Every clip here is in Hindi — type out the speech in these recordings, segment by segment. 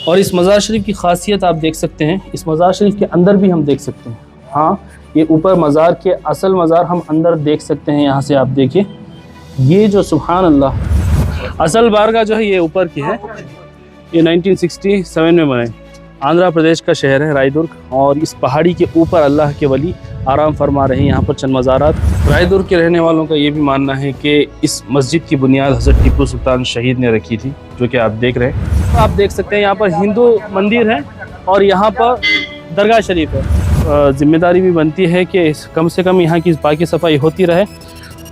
और इस मज़ार शरीफ की खासियत आप देख सकते हैं, इस मज़ार शरीफ के अंदर भी हम देख सकते हैं। हाँ, ये ऊपर मज़ार के असल मज़ार हम अंदर देख सकते हैं। यहाँ से आप देखिए, ये जो सुभान अल्लाह असल बारगाह जो है ये ऊपर की है। ये 1967 में बने। आंध्र प्रदेश का शहर है रायदुर्ग, और इस पहाड़ी के ऊपर अल्लाह के वली आराम फरमा रहे हैं। यहाँ पर चंद मज़ारात। रायदुर्ग के रहने वालों का ये भी मानना है कि इस मस्जिद की बुनियाद हज़रत टीपू सुल्तान शहीद ने रखी थी, जो कि आप देख रहे हैं। तो आप देख सकते हैं यहाँ पर हिंदू मंदिर है और यहाँ पर दरगाह शरीफ है। ज़िम्मेदारी भी बनती है कि कम से कम यहाँ की पाकी सफाई होती रहे।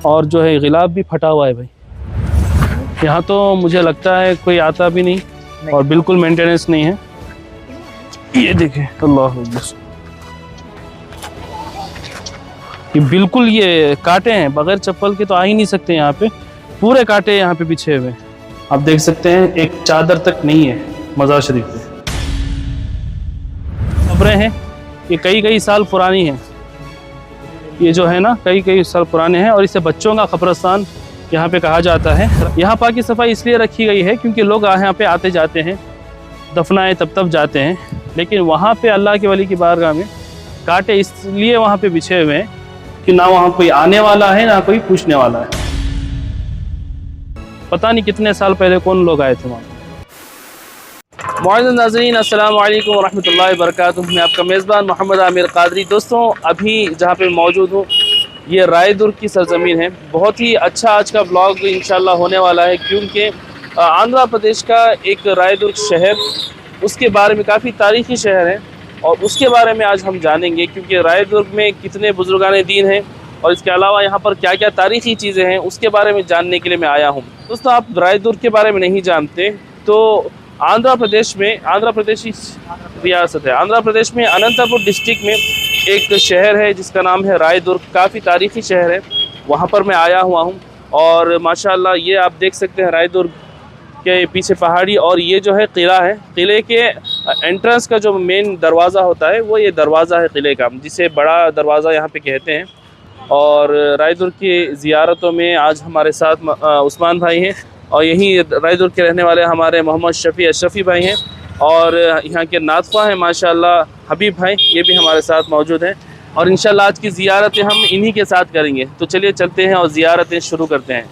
और जो है गिलाफ भी फटा हुआ है भाई, यहाँ तो मुझे लगता है कोई आता भी नहीं और बिल्कुल मेंटेनेंस नहीं है। ये देखें, अल्लाह अकबर, ये बिल्कुल ये कांटे हैं, बगैर चप्पल के तो आ ही नहीं सकते। यहाँ पे पूरे कांटे यहाँ पे बिछे हुए। आप देख सकते हैं एक चादर तक नहीं है मज़ार शरीफ पे। कब्रें हैं, ये कई साल पुरानी हैं। ये जो है ना कई साल पुराने हैं, और इसे बच्चों का कब्रिस्तान यहाँ पे कहा जाता है। यहाँ पाकी सफाई इसलिए रखी गई है क्योंकि लोग यहाँ पे आते जाते हैं, दफनाए तब जाते हैं, लेकिन वहाँ पे अल्लाह के वली की बारगाह में कांटे इसलिए वहाँ पे बिछे हुए हैं कि ना वहाँ कोई आने वाला है ना कोई पूछने वाला है। पता नहीं कितने साल पहले कौन लोग आए थे वहाँ। मुअज़्ज़िज़ नाज़रीन, अस्सलामु अलैकुम वरहमतुल्लाहि वबरकातुहू। मैं आपका मेज़बान मोहम्मद आमिर क़ादरी। दोस्तों, अभी जहाँ पे मौजूद हूँ ये रायदुर्ग की सरज़मीन है। बहुत ही अच्छा आज का ब्लॉग इंशाल्लाह होने वाला है, क्योंकि आंध्र प्रदेश का एक रायदुर्ग शहर, उसके बारे में काफ़ी तारीख़ी शहर है और उसके बारे में आज हम जानेंगे, क्योंकि रायदुर्ग में कितने बुजुर्गान दीन हैं और इसके अलावा यहाँ पर क्या क्या तारीख़ी चीज़ें हैं उसके बारे में जानने के लिए मैं आया हूँ। दोस्तों, आप रायदुर्ग के बारे में नहीं जानते तो आंध्र प्रदेश में, आंध्र प्रदेश ही रियासत है, आंध्र प्रदेश में अनंतपुर डिस्ट्रिक्ट में एक शहर है जिसका नाम है रायदुर्ग। काफ़ी तारीख़ी शहर है, वहाँ पर मैं आया हुआ हूँ। और माशाल्लाह ये आप देख सकते हैं रायदुर्ग के पीछे पहाड़ी, और ये जो है किला है। किले के एंट्रेंस का जो मेन दरवाज़ा होता है वो ये दरवाज़ा है किले का, जिसे बड़ा दरवाज़ा यहाँ पे कहते हैं। और रायदुर्ग की ज़ियारतों में आज हमारे साथ उस्मान भाई हैं, और यहीं रायदुर्ग के रहने वाले हमारे मोहम्मद शफ़ी अशरफ़ी भाई हैं, और यहाँ के नातख़्वाह हैं माशाल्लाह हबीब भाई, ये भी हमारे साथ मौजूद हैं। और इंशाल्लाह आज की ज़ियारतें हम इन्हीं के साथ करेंगे। तो चलिए चलते हैं और ज़ियारतें शुरू करते हैं।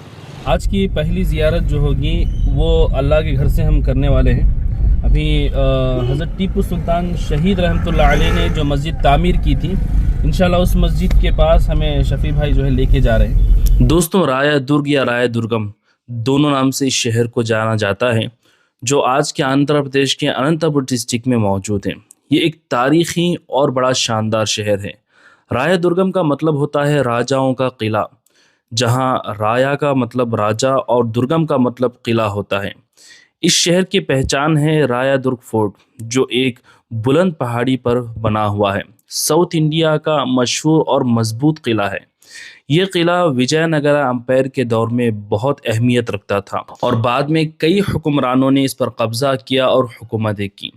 आज की पहली ज़ियारत जो होगी वो अल्लाह के घर से हम करने वाले हैं। अभी हज़रत टीपू सुल्तान शहीद रहमतुल्लाह अलैह ने जो मस्जिद तामीर की थी, इंशाल्लाह उस मस्जिद के पास हमें शफ़ी भाई जो है लेके जा रहे हैं। दोस्तों, रायदुर्ग या रायदुर्गम दोनों नाम से इस शहर को जाना जाता है, जो आज के आंध्र प्रदेश के अनंतपुर डिस्ट्रिक्ट में मौजूद है। ये एक तारीख़ी और बड़ा शानदार शहर है। रायदुर्गम का मतलब होता है राजाओं का किला, जहाँ राया का मतलब राजा और दुर्गम का मतलब किला होता है। इस शहर की पहचान है रायदुर्ग फोर्ट, जो एक बुलंद पहाड़ी पर बना हुआ है। साउथ इंडिया का मशहूर और मजबूत किला है। ये किला विजयनगर अंपायर के दौर में बहुत अहमियत रखता था, और बाद में कई हुक्मरानों ने इस पर कब्जा किया और हुकूमतें की।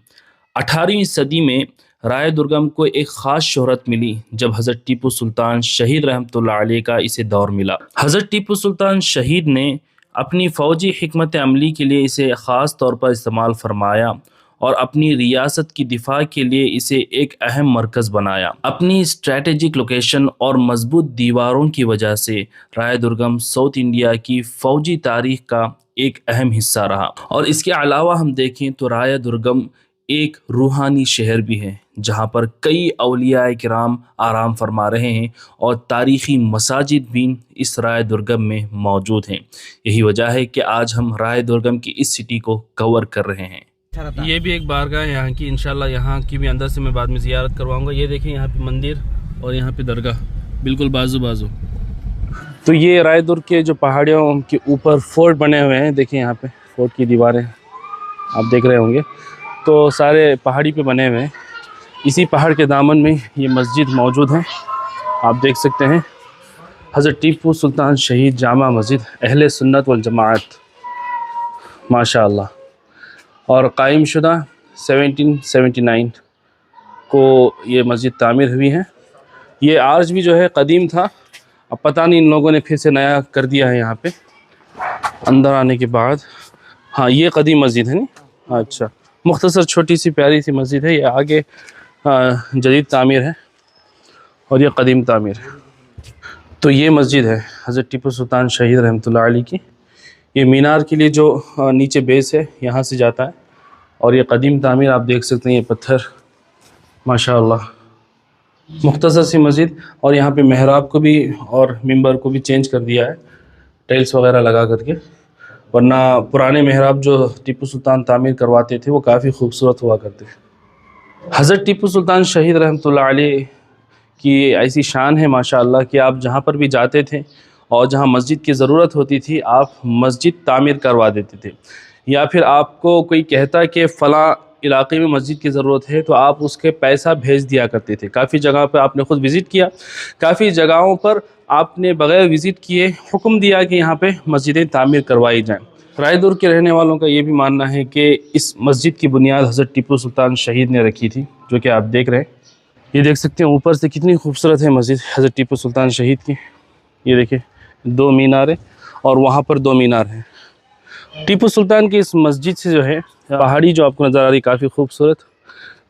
18वीं सदी में रायदुर्गम को एक ख़ास शोहरत मिली जब हज़रत टीपू सुल्तान शहीद रहमतुल्लाह अलैह का इसे दौर मिला। हज़रत टीपू सुल्तान शहीद ने अपनी फ़ौजी हिकमत अमली के लिए इसे ख़ास तौर पर इस्तेमाल फरमाया और अपनी रियासत की दिफा के लिए इसे एक अहम मरकज़ बनाया। अपनी स्ट्रैटेजिक लोकेशन और मजबूत दीवारों की वजह से रायदुर्गम साउथ इंडिया की फ़ौजी तारीख़ का एक अहम हिस्सा रहा। और इसके अलावा हम देखें तो रायदुर्गम एक रूहानी शहर भी है, जहाँ पर कई औलियाए किराम आराम फरमा रहे हैं और तारीख़ी मसाजिद भी इस रायदुर्गम में मौजूद हैं। यही वजह है कि आज हम रायदुर्गम की इस सिटी को कवर कर रहे हैं। ये भी एक बारगाह है यहाँ की, इंशाल्लाह यहाँ की भी अंदर से मैं बाद में ज़ियारत करवाऊँगा। ये देखें, यहाँ पे मंदिर और यहाँ पे दरगाह बिल्कुल बाजू बाजू। तो ये रायदुर्ग के जो पहाड़ियों के ऊपर फोर्ट बने हुए हैं, देखिए यहाँ पे फोर्ट की दीवारें आप देख रहे होंगे, तो सारे पहाड़ी पे बने हुए हैं। इसी पहाड़ के दामन में ये मस्जिद मौजूद है, आप देख सकते हैं। हज़रत टीपू सुल्तान शहीद जामा मस्जिद अहले सुन्नत वल जमाअत माशाअल्लाह, और कायम शुदा 1779 को ये मस्जिद तामीर हुई है। ये आर्च भी जो है कदीम था, अब पता नहीं इन लोगों ने फिर से नया कर दिया है यहाँ पे अंदर आने के बाद। हाँ, ये कदीम मस्जिद है नहीं, अच्छा मुख्तसर छोटी सी प्यारी सी मस्जिद है। ये आगे जदीद तामीर है और ये कदीम तामीर है। तो ये मस्जिद है हज़रत टीपू सुल्तान शहीद रहमतुल्लाह अलैह की। ये मीनार के लिए जो नीचे बेस है यहाँ से जाता है और ये कदीम तामीर आप देख सकते हैं। ये पत्थर माशाअल्लाह मुख्तसर सी मस्जिद, और यहाँ पे महराब को भी और मिंबर को भी चेंज कर दिया है टाइल्स वगैरह लगा करके, वरना पुराने महराब जो टीपू सुल्तान तामीर करवाते थे वो काफ़ी खूबसूरत हुआ करते थे। हज़रत टीपू सुल्तान शहीद रहमतुल्लाह अलैह की ऐसी शान है माशाअल्लाह कि आप जहाँ पर भी जाते थे और जहाँ मस्जिद की ज़रूरत होती थी आप मस्जिद तामीर करवा देते थे, या फिर आपको कोई कहता कि फ़लाँ इलाके में मस्जिद की ज़रूरत है तो आप उसके पैसा भेज दिया करते थे। काफ़ी जगह पर आपने ख़ुद विज़िट किया, काफ़ी जगहों पर आपने बग़ैर विज़िट किए हुक्म दिया कि यहाँ पे मस्जिदें तामीर करवाई जाएँ। रायदुर के रहने वालों का ये भी मानना है कि इस मस्जिद की बुनियाद हज़रत टीपू सुल्तान शहीद ने रखी थी, जो कि आप देख रहे हैं। ये देख सकते हैं ऊपर से कितनी खूबसूरत है मस्जिद हज़रत टीपू सुल्तान शहीद की। ये देखिए 2 मीनारें और वहाँ पर 2 मीनार हैं। टीपू सुल्तान की इस मस्जिद से जो है पहाड़ी जो आपको नज़र आ रही काफ़ी खूबसूरत,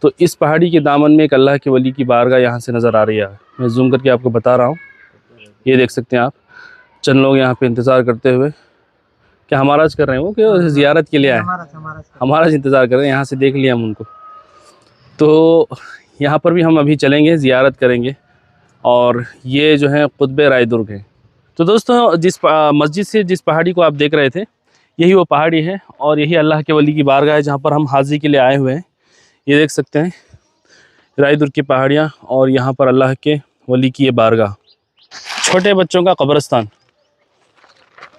तो इस पहाड़ी के दामन में एक अल्लाह के वली की बारगाह यहाँ से नज़र आ रही है। मैं जूम करके आपको बता रहा हूँ। ये देख सकते हैं आप, चंद लोग यहाँ पे इंतज़ार करते हुए, क्या हमाराज कर रहे हैं वो कि ज़ियारत के लिए आए? हमाराज इंतज़ार कर रहे हैं। यहाँ से देख लिया हम उनको। तो यहाँ पर भी हम अभी चलेंगे, ज़ियारत करेंगे, और ये जो है कुतुब रायदुर्ग है। तो दोस्तों जिस मस्जिद से जिस पहाड़ी को आप देख रहे थे यही वो पहाड़ी है और यही अल्लाह के वली की बारगाह है जहाँ पर हम हाज़री के लिए आए हुए हैं। ये देख सकते हैं रायदुर्ग की पहाड़ियाँ और यहाँ पर अल्लाह के वली की ये बारगाह। छोटे बच्चों का कब्रिस्तान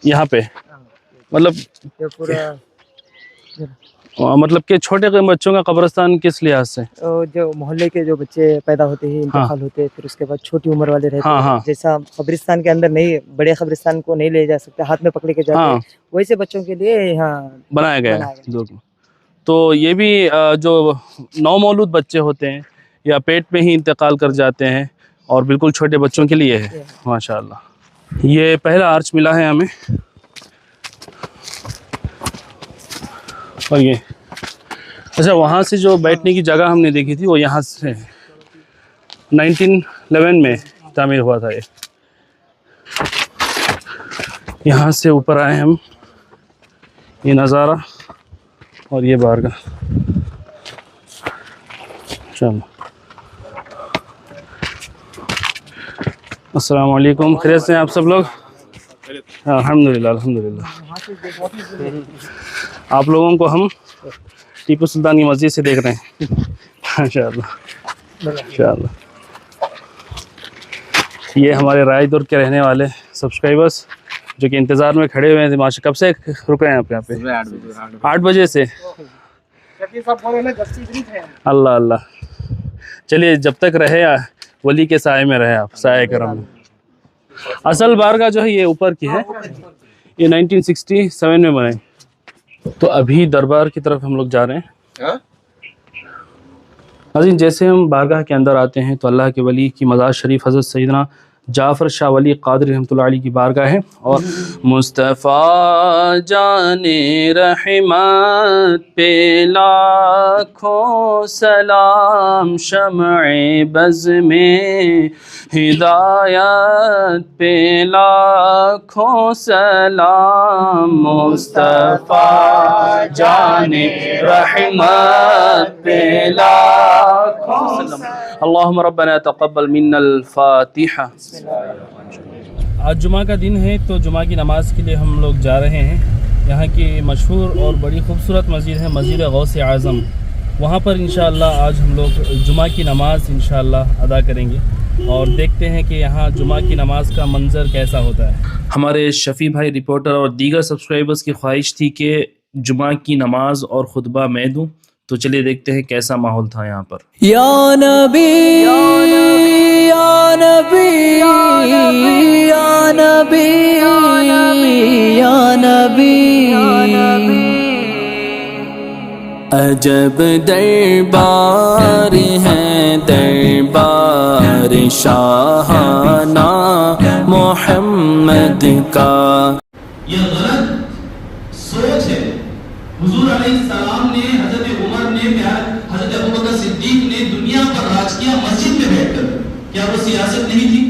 यहाँ पे, मतलब कि छोटे बच्चों का कब्रिस्तान किस लिहाज से? जो मोहल्ले के जो बच्चे पैदा होते हैं, इंतकाल होते हैं, फिर उसके बाद छोटी उम्र वाले रहते हैं, जैसा कब्रिस्तान के अंदर नहीं, बड़े कब्रिस्तान को नहीं ले जा सकते, हाथ में पकड़ के जाते हैं, वैसे बच्चों के लिए यहाँ बनाया गया है। तो ये भी जो नौमौलूद बच्चे होते हैं या पेट में ही इंतकाल कर जाते हैं और बिल्कुल छोटे बच्चों के लिए है माशाअल्लाह। ये पहला आर्च मिला है हमें। और ये अच्छा, वहाँ से जो बैठने की जगह हमने देखी थी वो यहाँ से 1911 में तामीर हुआ था। यहाँ से ऊपर आए हम, ये नज़ारा और ये बारगाह। चलो, अस्सलाम वालेकुम, खैरियत से हैं आप सब लोग? अल्हम्दुलिल्लाह अल्हम्दुलिल्लाह। आप लोगों को हम टीपू सुल्तान की मस्जिद से देख रहे हैं माशाअल्लाह माशाअल्लाह। ये हमारे रायदुर्ग के रहने वाले सब्सक्राइबर्स जो कि इंतज़ार में खड़े हुए हैं। माशा कब से रुके हैं आप यहाँ पे? 8 बजे से। अल्लाह अल्लाह, चलिए जब तक रहे वली के साए में रहे आप, साए करम में। असल बारगाह जो है ये ऊपर की है, ये 1967 में बने। तो अभी दरबार की तरफ हम लोग जा रहे हैं। नाज़रीन, जैसे हम बारगाह के अंदर आते हैं तो अल्लाह के वली की मज़ार शरीफ हज़रत सैयदना जाफ़र शाह वली क़ादरी रहमतुल्लाह अलैह की बारगाह है। और मुस्तफ़ा जाने रहमत पे लाखों सलाम, शम्अ बज़ में हिदायत पे लाखों सलाम, मुस्तफ़ा जाने रहमत पे लाखों सलाम। अल्लाहुम्मा रब्बना तक़ब्बल मिन्नल फ़ातिहा। आज जुमा का दिन है तो जुमा की नमाज के लिए हम लोग जा रहे हैं। यहाँ की मशहूर और बड़ी खूबसूरत मस्जिद है मस्जिद गौस आज़म। वहाँ पर इंशाअल्लाह आज हम लोग जुमा की नमाज़ इंशाअल्लाह अदा करेंगे और देखते हैं कि यहाँ जुमा की नमाज़ का मंज़र कैसा होता है। हमारे शफ़ी भाई रिपोर्टर और दीगर सब्सक्राइबर्स की ख्वाहिश थी कि जुमा की नमाज़ और खुतबा मैं दूँ, तो चलिए देखते हैं कैसा माहौल था यहाँ पर। या नबी या नबी या नबी या नबी, अजब दरबार है दरबार शाहाना मोहम्मद का। यह गलत सोच है। हुजूर अलैहिस्सलाम ने हज़रत उमर सियासत नहीं थी।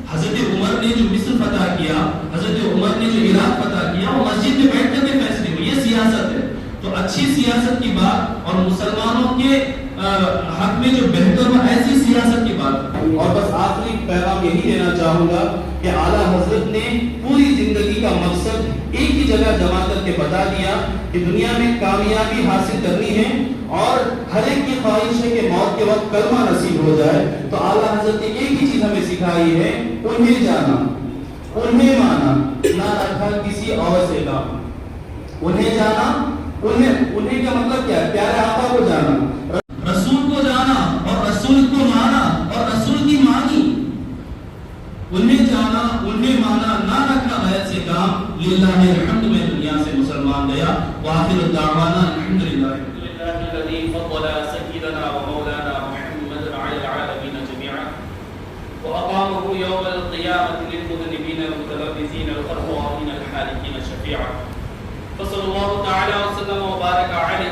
हजरत उमर ने जो मिस्र फतह किया, हजरत उमर ने जो इराक फतह किया, वो मस्जिद में बैठ कर के फैसले हुए। ये सियासत है। तो अच्छी सियासत की बात और मुसलमानों के हक में जो बेहतर हो, ऐसी सियासत की बात। और बस आखिरी पैगाम यही देना चाहूंगा कि आला हजरत ने पूरी जिंदगी का मकसद एक ही जगह जमा करके बता दिया कि दुनिया में कामयाबी हासिल करनी है और हर एक की ख्वाहिश है कि मौत के वक्त कलमा नसीब हो जाए। तो आला हजरत ने एक ही चीज हमें सिखाई है, उन्हें जाना, उन्हें माना, ना रखा किसी और से काम। उन्हें जाना, उन्हें का मतलब क्या है? प्यारे आका को जाना, रसूल को जाना और रसूल को माना और रसूल की मानी। उन्हें जाना, उन्हें माना, ना रखा गैर से काम। लिल्लाहिल हम्द में दुनिया से मुसलमान गया। वाखिर दावाना अल्हम्दुलिल्लाह लल्लज़ी फद्दला सय्यदना व मौलाना मुहम्मदन अलल आलमीन जमीअन व अक़ामहु यौमल क़ियामति लिल-मुज़निबीन वल-मुतलव्विज़ीन वल-ख़र्वाइन अल-हालिकीन शफ़ीअन। फसल्लल्लाहु तआला व सल्लम व बारक अलैहि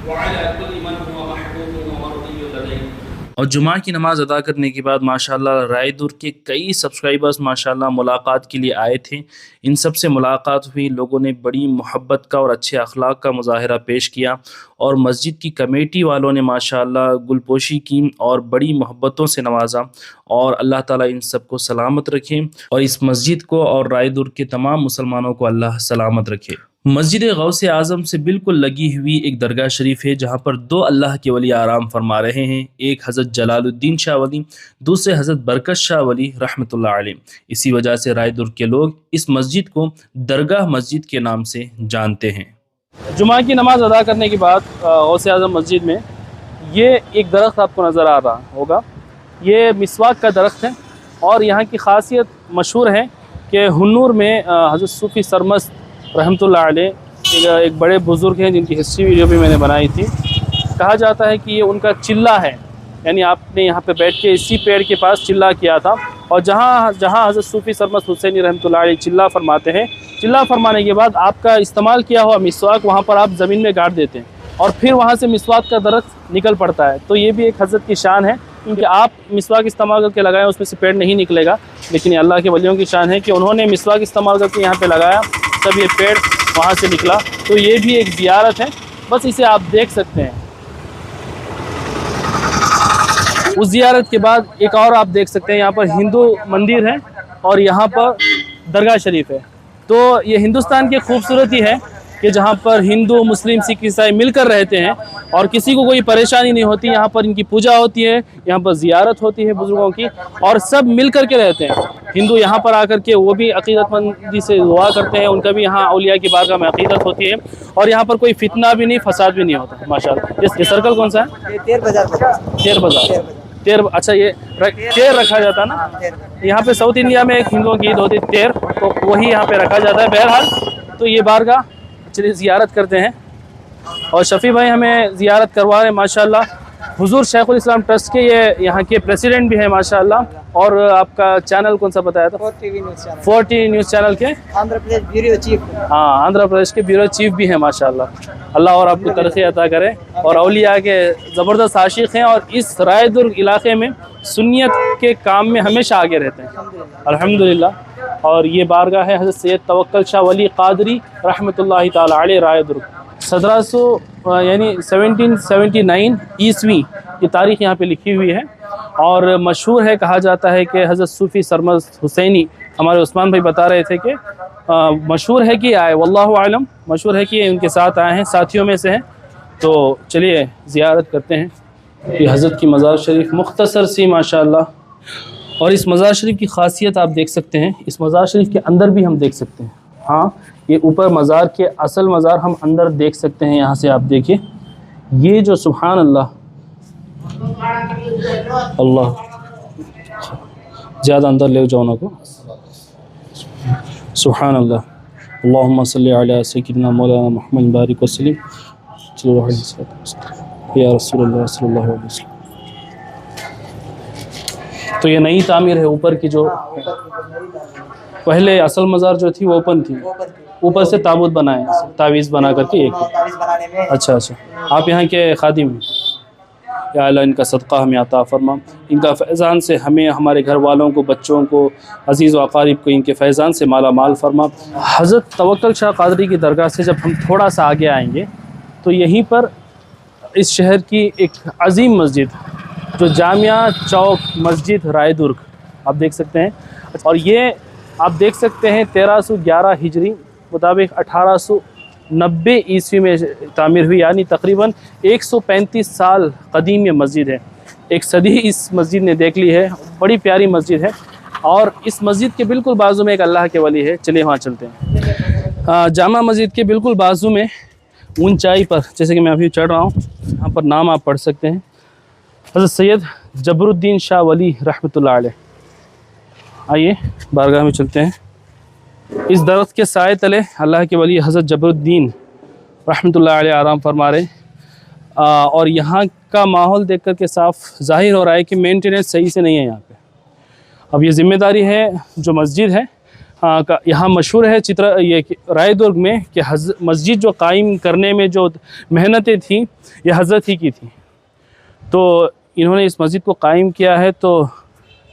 व अला कुल्ली मन हुवा महबूबुन व मर्दियुन लदैहि। और जुमा की नमाज़ अदा करने के बाद माशाल्लाह रायदुर के कई सब्सक्राइबर्स माशाल्लाह मुलाकात के लिए आए थे। इन सब से मुलाकात हुई, लोगों ने बड़ी मोहब्बत का और अच्छे अखलाक का मुजाहरा पेश किया और मस्जिद की कमेटी वालों ने माशाल्लाह गुलपोशी की और बड़ी मोहब्बतों से नवाजा। और अल्लाह ताला इन सब को सलामत रखे और इस मस्जिद को और रायदुर के तमाम मुसलमानों को अल्लाह सलामत रखे। मस्जिद गौसे आज़म से बिल्कुल लगी हुई एक दरगाह शरीफ है जहाँ पर दो अल्लाह के वली आराम फरमा रहे हैं। एक हज़रत जलालुद्दीन शाह वली, दूसरे हज़रत बरकत शाह वली रहमतुल्लाह अलैह। इसी वजह से रायदुर के लोग इस मस्जिद को दरगाह मस्जिद के नाम से जानते हैं। जुमा की नमाज़ अदा करने के बाद गौसे आज़म मस्जिद में ये एक दरख्त आपको नज़र आ रहा होगा, ये मिसवाक का दरख्त है। और यहाँ की ख़ासियत मशहूर है कि हुन्नूर में हज़रत सूफ़ी सरमस्त रहमतुल्लाह अलैह एक बड़े बुज़ुर्ग हैं जिनकी हिस्ट्री वीडियो भी मैंने बनाई थी। कहा जाता है कि ये उनका चिल्ला है, यानी आपने यहाँ पे बैठ के इसी पेड़ के पास चिल्ला किया था। और जहाँ हज़रत सूफ़ी सरमस्त हुसैनी रहमतुल्लाह अलैह चिल्ला फरमाते हैं, चिल्ला फरमाने के बाद आपका इस्तेमाल किया हुआ मिसवाक वहाँ पर आप ज़मीन में गाड़ देते हैं और फिर वहाँ से मिसवाक का दरख्त निकल पड़ता है। तो ये भी एक हज़रत की शान है, क्योंकि आप मिसवाक इस्तेमाल करके लगाएं उसमें से पेड़ नहीं निकलेगा, लेकिन ये अल्लाह के वलियों की शान है कि उन्होंने मिसवाक इस्तेमाल करके यहाँ पे लगाया, तब ये पेड़ वहाँ से निकला। तो ये भी एक ज़ियारत है, बस इसे आप देख सकते हैं। उस ज़ियारत के बाद एक और आप देख सकते हैं, यहाँ पर हिंदू मंदिर है और यहाँ पर दरगाह शरीफ है। तो ये हिंदुस्तान की खूबसूरती है कि जहाँ पर हिंदू, मुस्लिम, सिख, ईसाई मिलकर रहते हैं और किसी को कोई परेशानी नहीं होती। यहाँ पर इनकी पूजा होती है, यहाँ पर ज़ियारत होती है बुज़ुर्गों की, और सब मिल कर के रहते हैं। हिंदू यहाँ पर आकर के वो भी अक़ीदतमंदी से दुआ करते हैं, उनका भी यहाँ औलिया की बारगाह में अक़ीदत होती है और यहाँ पर कोई फितना भी नहीं, फसाद भी नहीं होता माशाअल्लाह। ये सर्कल कौन सा है? तेर बाज़ार। तेर, अच्छा ये तेर रखा जाता है ना। यहाँ पे साउथ इंडिया में एक हिंदुओं की ईद होती है तेर, तो वही यहाँ पे रखा जाता है। बहरहाल तो ये बारगाह चलिए ज़ियारत करते हैं। और शफ़ी भाई हमें ज़ियारत करवा रहे हैं माशाअल्लाह। हुज़ूर शेखुल इस्लाम ट्रस्ट के ये यहाँ के प्रेसिडेंट भी हैं माशाअल्लाह। और आपका चैनल कौन सा बताया था? 4 TV न्यूज़ चैनल के आंध्र प्रदेश ब्यूरो चीफ। हाँ, आंध्र प्रदेश के ब्यूरो चीफ भी हैं माशाअल्लाह। अल्लाह और आपको तरक्की अता करे और औलिया के ज़बरदस्त आशिक़ हैं और इस रायदुर इलाक़े में सुन्नियत के काम में हमेशा आगे रहते हैं अल्हम्दुलिल्लाह। और ये बारगाह है हज़रत सैयद तवक्कल शाह वली क़ादरी रहमतुल्लाहि ताला अलैह रायदुर। 1700 यानी 1779 ईस्वी की तारीख़ यहाँ पे लिखी हुई है। और मशहूर है, कहा जाता है कि हज़रत सूफ़ी सरमस्त हुसैनी, हमारे उस्मान भाई बता रहे थे कि मशहूर है कि आए, वल्लाहु आलम, मशहूर है कि उनके साथ आए हैं, साथियों में से हैं। तो चलिए ज़ियारत करते हैं। ये हज़रत की मज़ार शरीफ मुख्तसर सी माशाअल्लाह। और इस मज़ार शरीफ की ख़ासियत आप देख सकते हैं, इस मज़ार शरीफ के अंदर भी हम देख सकते हैं। हाँ, ये ऊपर मज़ार के असल मज़ार हम अंदर देख सकते हैं। यहाँ से आप देखिए, ये जो सुभान अल्लाह, अल्लाह ज़्यादा अंदर ले जाओ ना को, सुभान अल्लाह, अल्लाहुम्मा सल्ली अला सय्यिदिना मौलाना मुहम्मद बारिक वसल्लम या रसूलुल्लाह सल्लल्लाहु अलैहि वसल्लम। तो ये नई तामीर है ऊपर की, जो पहले असल मज़ार जो थी वो ओपन थी, ऊपर से ताबूत बनाए, तावीज़ बना करके एक। अच्छा, आप यहाँ के खादिम हैं। या अल्लाह इनका सदक़ा हमें अता फ़रमा, इनका फैज़ान से हमें, हमारे घर वालों को, बच्चों को, अज़ीज़ व अक़ारिब को इनके फैज़ान से माला माल फ़रमा। हज़रत तवक्कुल शाह क़ादरी की दरगाह से जब हम थोड़ा सा आगे आएंगे तो यहीं पर इस शहर की एक अज़ीम मस्जिद जो जामिया चौक मस्जिद रायदुर्ग आप देख सकते हैं, और ये आप देख सकते हैं 1311 हिजरी मुताबिक 1890 ईस्वी में तामीर हुई, यानी तकरीबन 135 साल कदीम ये मस्जिद है। एक सदी इस मस्जिद ने देख ली है, बड़ी प्यारी मस्जिद है। और इस मस्जिद के बिल्कुल बाजू में एक अल्लाह के वली है, चलिए वहाँ चलते हैं। जामा मस्जिद के बिल्कुल बाजू में ऊंचाई पर, जैसे कि मैं अभी चढ़ रहा हूँ, यहाँ पर नाम आप पढ़ सकते हैं, हज़रत सैयद जबरुद्दीन शाह वली रहमतुल्लाह अलैह। आइए बारगाह में चलते हैं। इस दरख्त के साए तले अल्लाह के वली हज़रत जबरुद्दीन रहमतुल्लाह अलैह आराम फरमा रहे। और यहाँ का माहौल देख कर के साफ ज़ाहिर हो रहा है कि मेंटेनेंस सही से नहीं है यहाँ पे। अब ये ज़िम्मेदारी है जो मस्जिद है यहाँ मशहूर है ये रायदुर्ग में कि मस्जिद जो कायम करने में जो मेहनतें थी ये हज़रत ही की थी। तो इन्होंने इस मस्जिद को कायम किया है, तो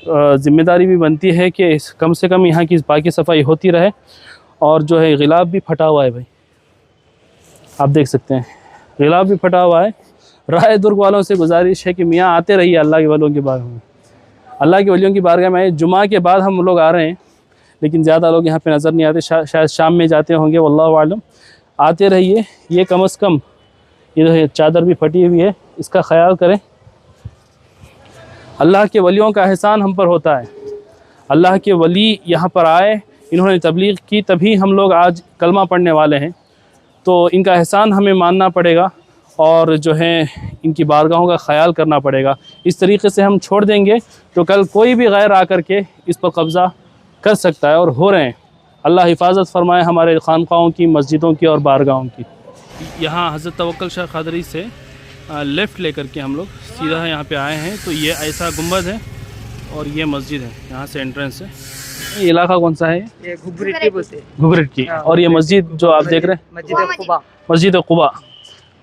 ज़िम्मेदारी भी बनती है कि कम से कम यहाँ की पाकी सफाई होती रहे। और जो है गिलाब भी फटा हुआ है भाई, आप देख सकते हैं गिलाब भी फटा हुआ है। रायदुर्ग वालों से गुजारिश है कि मियाँ आते रहिए अल्लाह के वलियों की बारगाह में। अल्लाह के वलियों की बारगाह में जुमा के बाद हम लोग आ रहे हैं, लेकिन ज़्यादा लोग यहाँ पे नज़र नहीं आते, शायद शाम में जाते होंगे, वल्लाहु आलम। आते रहिए। ये कम से कम ये चादर भी फटी हुई है, इसका ख्याल करें। अल्लाह के वलियों का एहसान हम पर होता है। अल्लाह के वली यहाँ पर आए, इन्होंने तबलीग की, तभी हम लोग आज कलमा पढ़ने वाले हैं। तो इनका एहसान हमें मानना पड़ेगा और जो है इनकी बारगाहों का ख्याल करना पड़ेगा। इस तरीके से हम छोड़ देंगे तो कल कोई भी गैर आकर के इस पर कब्ज़ा कर सकता है, और हो रहे हैं। अल्लाह हिफाजत फरमाए हमारे खानकाहों की, मस्जिदों की और बारगाहों की। यहाँ हज़रत तवक्कुल शाह क़ादरी से लेफ़्ट लेकर के हम लोग सीधा यहाँ पे आए हैं। तो ये ऐसा गुंबद है और ये मस्जिद है, यहाँ से एंट्रेंस है। ये इलाका कौन सा है? ये घुघरेटी बोलते हैं। घुघरेटी। और ये मस्जिद जो आप देख रहे हैं मस्जिद क़ुबा। मस्जिद क़ुबा।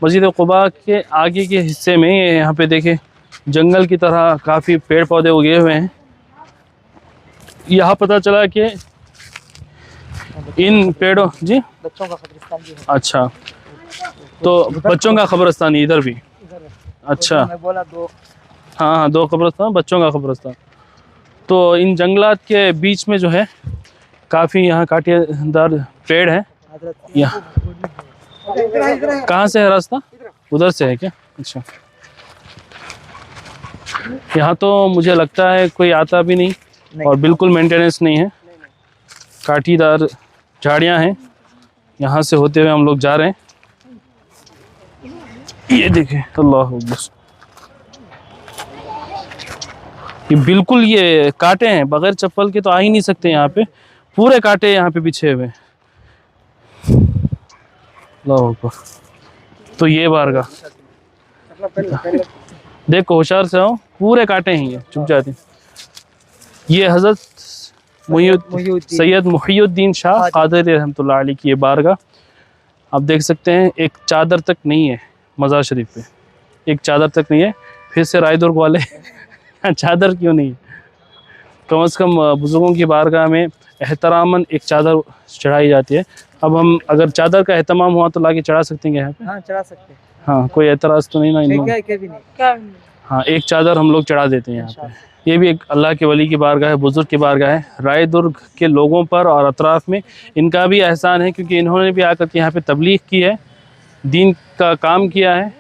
मस्जिद क़ुबा के आगे के हिस्से में यहाँ पे देखें जंगल की तरह काफ़ी पेड़ पौधे उगे हुए हैं। यहाँ पता चला कि इन पेड़ों जी बच्चों का कब्रिस्तान भी है। अच्छा, तो बच्चों का कब्रिस्तान इधर भी। अच्छा, मैं बोला दो। हाँ, 2 कब्रिस्तान, बच्चों का कब्रिस्तान। तो इन जंगलात के बीच में जो है काफ़ी यहाँ कांटेदार पेड़ है। यहाँ कहाँ से है रास्ता? उधर से है क्या? अच्छा, यहाँ तो मुझे लगता है कोई आता भी नहीं और बिल्कुल मेंटेनेंस नहीं है। कांटेदार झाड़ियाँ हैं, यहाँ से होते हुए हम लोग जा रहे हैं। ये देखें, अल्लाह बस, ये बिल्कुल ये कांटे हैं, बगैर चप्पल के तो आ ही नहीं सकते। यहाँ पे पूरे कांटे यहाँ पे बिछे हुए। अल्लाह अकबर। तो ये बारगाह देखो, होशियार से आओ, पूरे कांटे हैं, ये चुप जाते। ये हज़रत सैयद मुहियुद्दीन शाह क़ादरी रहमतुल्लाह अलैह की ये बारगाह आप देख सकते हैं। एक चादर तक नहीं है मज़ार शरीफ पे, एक चादर तक नहीं है। फिर से रायदुर्ग वाले चादर क्यों नहीं है? कम से कम बुज़ुर्गों की बारगाह में एहतरामन एक चादर चढ़ाई जाती है। अब हम अगर चादर का एहतमाम हुआ तो लाके चढ़ा सकते हैं यहाँ पे? हाँ, चढ़ा सकते हैं। हाँ, कोई एतराज़ तो नहीं ना इनमें? हाँ, एक चादर हम लोग चढ़ा देते हैं यहाँ पे। ये भी एक अल्लाह के वली की बारगाह है, बुज़ुर्ग की बारगाह है। रायदुर्ग के लोगों पर और अतराफ़ में इनका भी एहसान है, क्योंकि इन्होंने भी आकर के यहाँ पे तबलीग की है, दीन का काम किया है,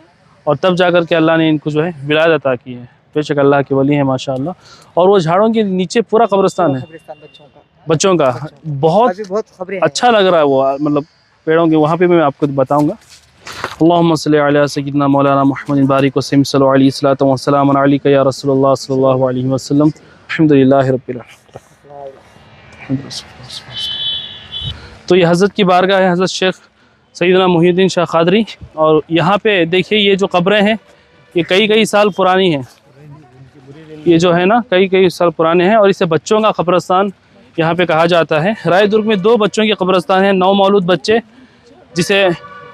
और तब जाकर के अल्लाह ने इनको जो है विलायत अता की है। बेशक अल्लाह के वली हैं माशाअल्लाह। और वो झाड़ों के नीचे पूरा कब्रिस्तान है बच्चों का। बहुत अच्छा लग रहा है वो, मतलब पेड़ों के वहाँ पे मैं आपको बताऊँगा। अल्लाहुम्मा सल्लि अला सय्यिदिना मौलाना मुहम्मदिन बारिक वसल्लम सल्लल्लाहु अलैहि वसल्लम व सलाम अलैका या रसूलुल्लाह सल्लल्लाहु अलैहि वसल्लम। अल्हम्दुलिल्लाहि रब्बिल आलमीन। तो ये हज़रत की बारगाह है, हज़रत शेख सैयदना मुहियुद्दीन शाह क़ादरी। और यहाँ पे देखिए ये जो कब्रें हैं ये कई साल पुरानी हैं। ये जो है ना कई साल पुराने हैं, और इसे बच्चों का कब्रिस्तान यहाँ पे कहा जाता है। रायदुर्ग में 2 बच्चों के कब्रिस्तान हैं, 9 मौलूद बच्चे, जिसे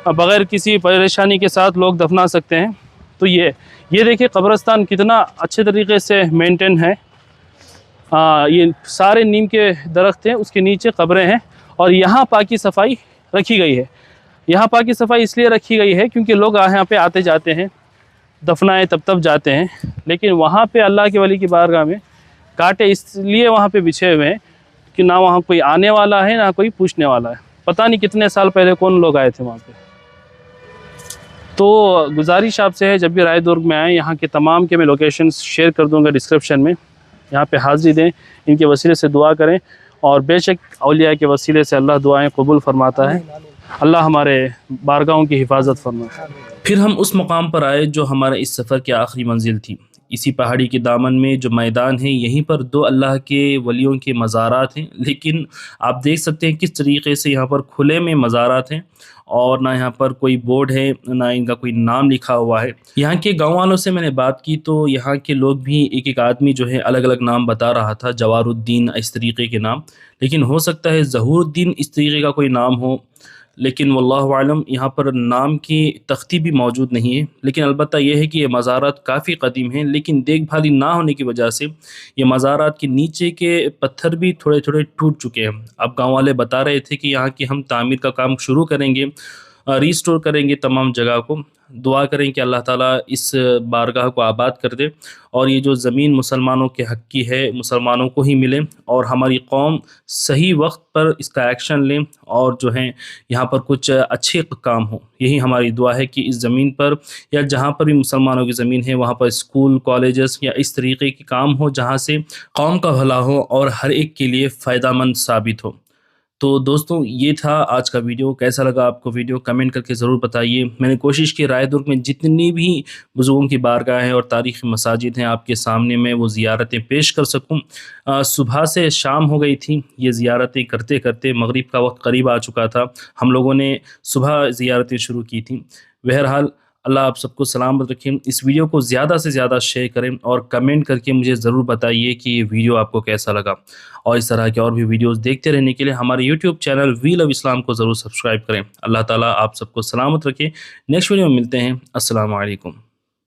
बग़ैर किसी परेशानी के साथ लोग दफना सकते हैं। तो ये देखिए कब्रिस्तान कितना अच्छे तरीके से मेंटेन है। ये सारे नीम के दरख्त हैं, उसके नीचे कब्रें हैं और यहाँ पाकी सफाई रखी गई है। यहाँ पाकी सफाई इसलिए रखी गई है क्योंकि लोग यहाँ पे आते जाते हैं, दफनाए तब जाते हैं, लेकिन वहाँ पे अल्लाह के वली की बारगाह में कांटे इसलिए वहाँ पे बिछे हुए हैं कि ना वहाँ कोई आने वाला है ना कोई पूछने वाला है। पता नहीं कितने साल पहले कौन लोग आए थे वहाँ पे। तो गुजारिश आपसे है जब भी राय दुर्ग में आएँ, यहाँ के तमाम के मैं लोकेशन शेयर कर दूँगा डिस्क्रिप्शन में, यहाँ पे हाज़िरी दें, इनके वसीले से दुआ करें और बेशक औलिया के वसीले से अल्लाह दुआएं कबूल फरमाता है। अल्लाह हमारे बारगाहों की हिफाजत फरमाए। फिर हम उस मकाम पर आए जो हमारे इस सफ़र की आखिरी मंजिल थी। इसी पहाड़ी के दामन में जो मैदान है, यहीं पर 2 अल्लाह के वलियों के मज़ारात हैं, लेकिन आप देख सकते हैं किस तरीके से यहाँ पर खुले में मज़ारात हैं और ना यहाँ पर कोई बोर्ड है, ना इनका कोई नाम लिखा हुआ है। यहाँ के गाँव वालों से मैंने बात की तो यहाँ के लोग भी एक आदमी जो है अलग अलग नाम बता रहा था, जवारुद्दीन इस तरीके के नाम, लेकिन हो सकता है ज़हूरुद्दीन इस तरीके का कोई नाम हो, लेकिन वल्लाहु आलम यहाँ पर नाम की तख्ती भी मौजूद नहीं है। लेकिन अलबत्ता यह है कि ये मज़ारात काफ़ी कदीम हैं, लेकिन देखभाली ना होने की वजह से ये मज़ारात के नीचे के पत्थर भी थोड़े थोड़े टूट चुके हैं। अब गांव वाले बता रहे थे कि यहाँ की हम तामीर का काम शुरू करेंगे, रीस्टोर करेंगे तमाम जगह को। दुआ करें कि अल्लाह ताला इस बारगाह को आबाद कर दे और ये जो ज़मीन मुसलमानों के हक़ की है मुसलमानों को ही मिले और हमारी कौम सही वक्त पर इसका एक्शन लें और जो है यहाँ पर कुछ अच्छे काम हो। यही हमारी दुआ है कि इस ज़मीन पर या जहाँ पर भी मुसलमानों की ज़मीन है वहाँ पर स्कूल, कॉलेजेस या इस तरीके के काम हो जहाँ से कौम का भला हो और हर एक के लिए फ़ायदेमंद साबित हो। तो दोस्तों ये था आज का वीडियो। कैसा लगा आपको वीडियो कमेंट करके ज़रूर बताइए। मैंने कोशिश की राय दुर्ग में जितनी भी बुज़ुर्गों की बारगाह हैं और तारीख़ी मसाजिद हैं आपके सामने मैं वो ज़ियारतें पेश कर सकूं। सुबह से शाम हो गई थी, ये ज़ियारतें करते करते मगरिब का वक्त करीब आ चुका था। हम लोगों ने सुबह ज़ियारतें शुरू की थी। बहरहाल अल्लाह आप सबको सलामत रखें। इस वीडियो को ज़्यादा से ज़्यादा शेयर करें और कमेंट करके मुझे ज़रूर बताइए कि ये वीडियो आपको कैसा लगा और इस तरह के और भी वीडियोस देखते रहने के लिए हमारे YouTube channel we love Islam को ज़रूर सब्सक्राइब करें। अल्लाह ताला आप सबको सलामत रखें। नेक्स्ट वीडियो में मिलते हैं। अस्सलामु अलैकुम।